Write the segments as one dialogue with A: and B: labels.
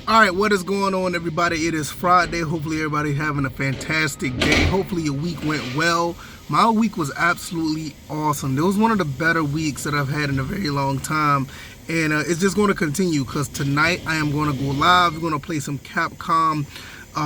A: All right, what is going on, everybody? It is Friday. Hopefully everybody having a fantastic day. Hopefully your week went well. My week was absolutely awesome. It was one of the better weeks that I've had in a very long time. And it's just going to continue because tonight I am going to go live. We're going to play some Capcom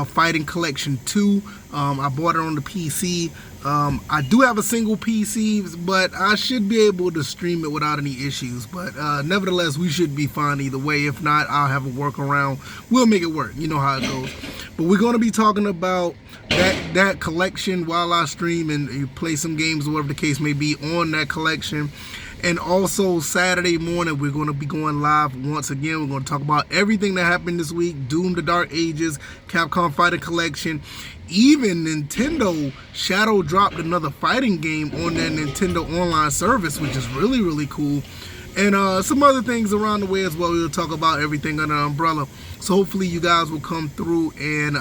A: Fighting Collection 2. I bought it on the PC. I do have a single PC, but I should be able to stream it without any issues. But nevertheless, we should be fine either way. If not, I'll have a workaround. We'll make it work. You know how it goes. But we're going to be talking about that collection while I stream and play some games, whatever the case may be, on that collection. And also Saturday morning, we're going to be going live once again. We're going to talk about everything that happened this week. Doom: The Dark Ages, Capcom Fighting Collection. Even Nintendo shadow dropped another fighting game on their Nintendo Online service, which is really, really cool. And some other things around the way as well. We'll talk about everything under the umbrella. So hopefully you guys will come through and,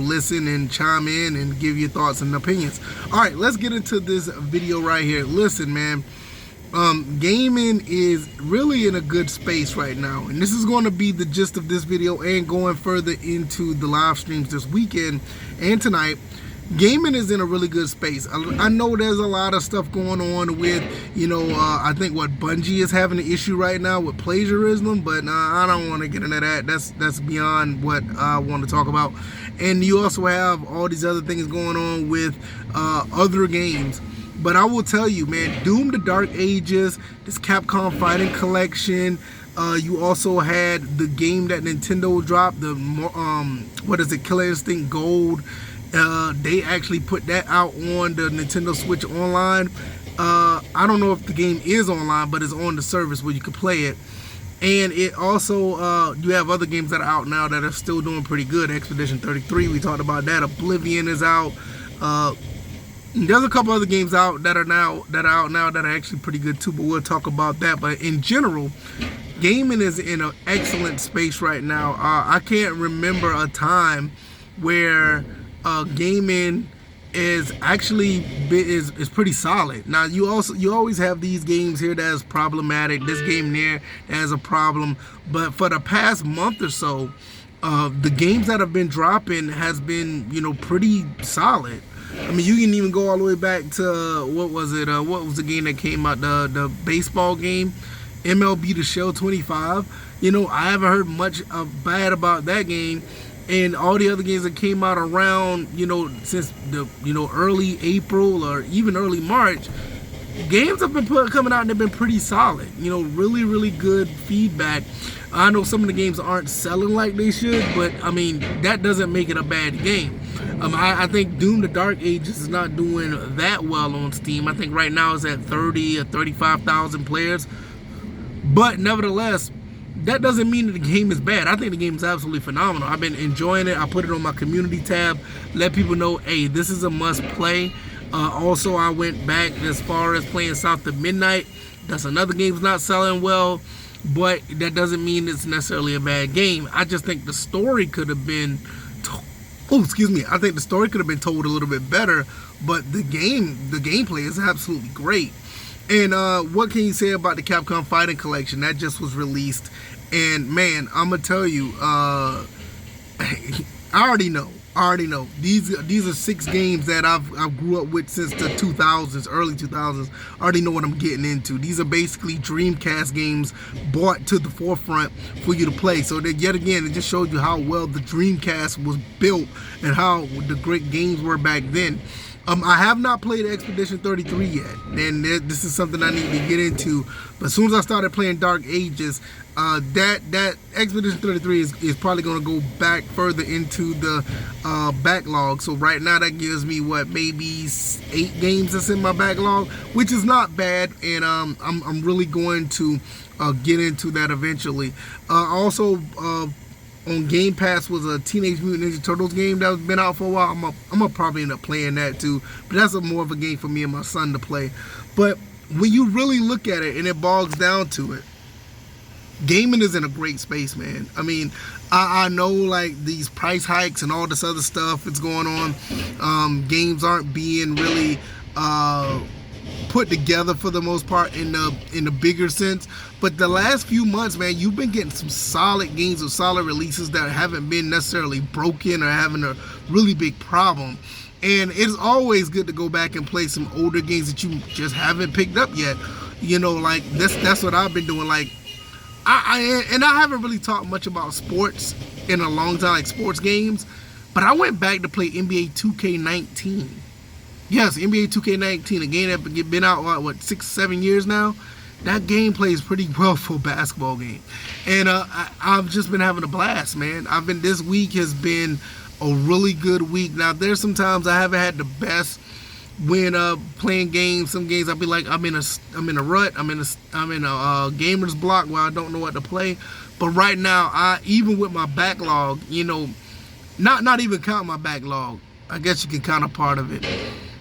A: listen and chime in and give your thoughts and opinions. All right, let's get into this video right here. Listen, man. Gaming is really in a good space right now, and this is going to be the gist of this video and going further into the live streams this weekend and tonight. Gaming is in a really good space. I know there's a lot of stuff going on with, I think what Bungie is having an issue right now with plagiarism, but I don't want to get into that. That's beyond what I want to talk about. And you also have all these other things going on with other games. But I will tell you, man, Doom: The Dark Ages, this Capcom Fighting Collection. You also had the game that Nintendo dropped, the Killer Instinct Gold. They actually put that out on the Nintendo Switch Online. I don't know if the game is online, but it's on the service where you can play it. And it also, you have other games that are out now that are still doing pretty good. Expedition 33, we talked about that. Oblivion is out. There's a couple other games out that are out now that are actually pretty good too, but we'll talk about that. But in general, gaming is in an excellent space right now. I can't remember a time where gaming is actually is pretty solid. Now you always have these games here that is problematic. This game there that has a problem, but for the past month or so, the games that have been dropping has been pretty solid. I mean, you can even go all the way back to, what was the game that came out, the baseball game, MLB The Show 25. I haven't heard much bad about that game. And all the other games that came out around, since the, early April or even early March, games have been coming out and they've been pretty solid. Really, really good feedback. I know some of the games aren't selling like they should, but I mean, that doesn't make it a bad game. I think Doom: The Dark Ages is not doing that well on Steam. I think right now it's at 30 or 35,000 players. But nevertheless, that doesn't mean that the game is bad. I think the game is absolutely phenomenal. I've been enjoying it. I put it on my community tab, let people know, hey, this is a must play. Also, I went back as far as playing South of Midnight. That's another game that's not selling well, but that doesn't mean it's necessarily a bad game. I just think the story could have been I think the story could have been told a little bit better, but the gameplay is absolutely great. And what can you say about the Capcom Fighting Collection? That just was released, and man, I'm gonna tell you, I already know. These are 6 games that I've grew up with since the 2000s, early 2000s. I already know what I'm getting into. These are basically Dreamcast games brought to the forefront for you to play. So that, yet again, it just showed you how well the Dreamcast was built and how the great games were back then. I have not played Expedition 33 yet, and this is something I need to get into. But as soon as I started playing Dark Ages, that Expedition 33 is probably going to go back further into the backlog. So right now that gives me maybe 8 games that's in my backlog, which is not bad, and I'm really going to get into that eventually. Also, on Game Pass was a Teenage Mutant Ninja Turtles game that has been out for a while. I'm gonna probably end up playing that too, but that's more of a game for me and my son to play. But when you really look at it and it bogs down to it, gaming is in a great space, man. I mean, I know like these price hikes and all this other stuff that's going on. Games aren't being really put together for the most part in the bigger sense. But the last few months, man, you've been getting some solid games or solid releases that haven't been necessarily broken or having a really big problem. And it's always good to go back and play some older games that you just haven't picked up yet. You know, like that's what I've been doing. Like I haven't really talked much about sports in a long time, like sports games, but I went back to play NBA 2K19. Yes, NBA 2K19, a game that been out what 6-7 years now. That game plays pretty well for a basketball game, and I've just been having a blast, man. This week has been a really good week. Now there's some times I haven't had the best when playing games. Some games I'll be like I'm in a rut. I'm in a gamer's block where I don't know what to play. But right now, even with my backlog, you know, not even count my backlog, I guess you can count a part of it.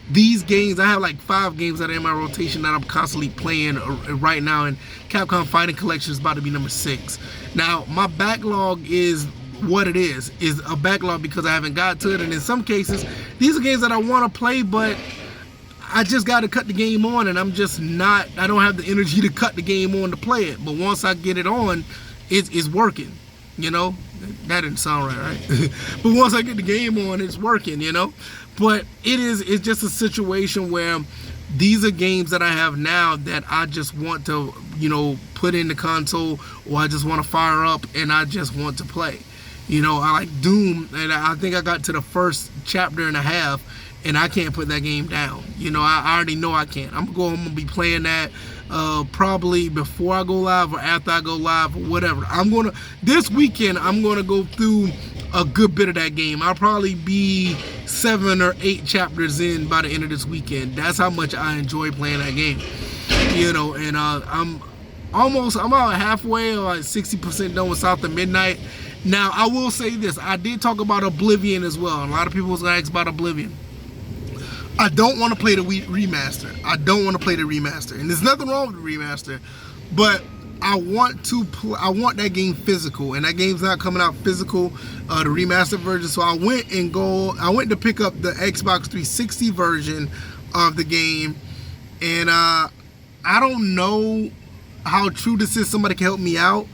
A: These games, I have like 5 games that are in my rotation that I'm constantly playing right now, and Capcom Fighting Collection is about to be number 6. Now, my backlog is what it is a backlog because I haven't got to it, and in some cases, these are games that I want to play, but I just got to cut the game on, and I don't have the energy to cut the game on to play it. But once I get it on, it's working, you know. That didn't sound right? But once I get the game on, it's working, you know. But it's just a situation where these are games that I have now that I just want to, you know, put in the console, or I just want to fire up and I just want to play. You know, I like Doom, and I think I got to the first chapter and a half, and I can't put that game down. You know, I already know I can't. I'm going to be playing that probably before I go live or after I go live or whatever. This weekend, I'm going to go through a good bit of that game. I'll probably be 7 or 8 chapters in by the end of this weekend. That's how much I enjoy playing that game. You know, and I'm about halfway or like 60% done with South of Midnight. Now, I will say this. I did talk about Oblivion as well. A lot of people was going to ask about Oblivion. I don't want to play the remaster. I don't want to play the remaster. And there's nothing wrong with the remaster. But I want that game physical. And that game's not coming out physical, the remastered version. So I went to pick up the Xbox 360 version of the game. And I don't know how true this is. Somebody can help me out.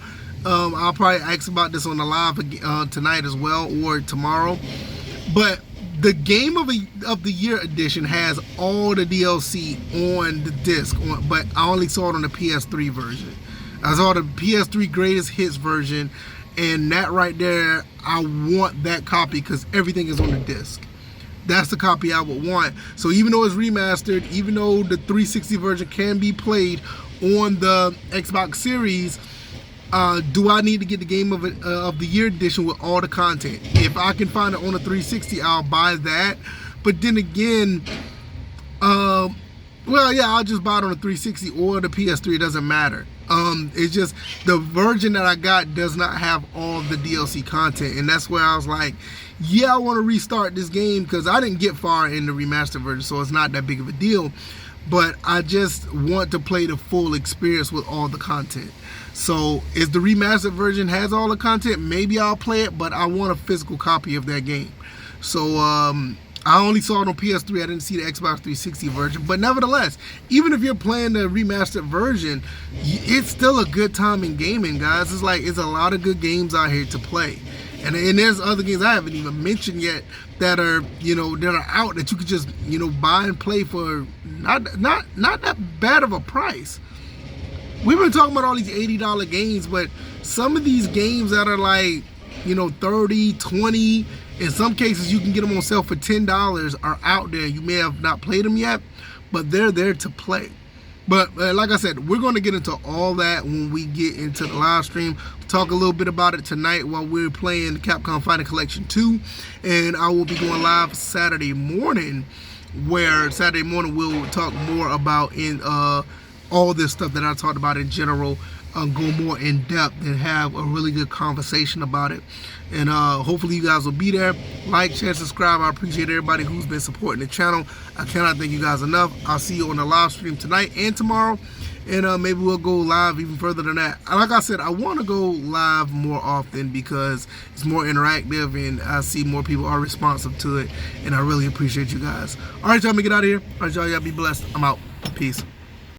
A: I'll probably ask about this on the live tonight as well, or tomorrow. But the Game of the Year edition has all the DLC on the disc, but I only saw it on the PS3 version. I saw the PS3 Greatest Hits version, and that right there, I want that copy because everything is on the disc. That's the copy I would want. So even though it's remastered, even though the 360 version can be played on the Xbox Series, do I need to get the Game of the Year edition with all the content? If I can find it on the 360, I'll buy that. But then again, well, yeah, I'll just buy it on the 360 or the PS3. It doesn't matter. It's just the version that I got does not have all the DLC content, and that's where I was like, yeah, I want to restart this game because I didn't get far in the remastered version, so it's not that big of a deal. But I just want to play the full experience with all the content. So if the remastered version has all the content, maybe I'll play it, but I want a physical copy of that game. So I only saw it on PS3. I didn't see the Xbox 360 version. But nevertheless, even if you're playing the remastered version, it's still a good time in gaming, guys. It's a lot of good games out here to play. And there's other games I haven't even mentioned yet that are, you know, that are out that you could just, you know, buy and play for not that bad of a price. We've been talking about all these $80 games, but some of these games that are like, you know, 30, 20, in some cases you can get them on sale for $10 are out there. You may have not played them yet, but they're there to play. But like I said, we're going to get into all that when we get into the live stream. Talk a little bit about it tonight while we're playing Capcom Fighting Collection 2. And I will be going live Saturday morning, where Saturday morning we'll talk more about all this stuff that I talked about in general, go more in depth and have a really good conversation about it. And hopefully you guys will be there. Like, share, subscribe. I appreciate everybody who's been supporting the channel. I cannot thank you guys enough. I'll see you on the live stream tonight and tomorrow. And maybe we'll go live even further than that. Like I said, I want to go live more often because it's more interactive and I see more people are responsive to it. And I really appreciate you guys. All right, y'all, I'm going to get out of here. All right, y'all be blessed. I'm out. Peace.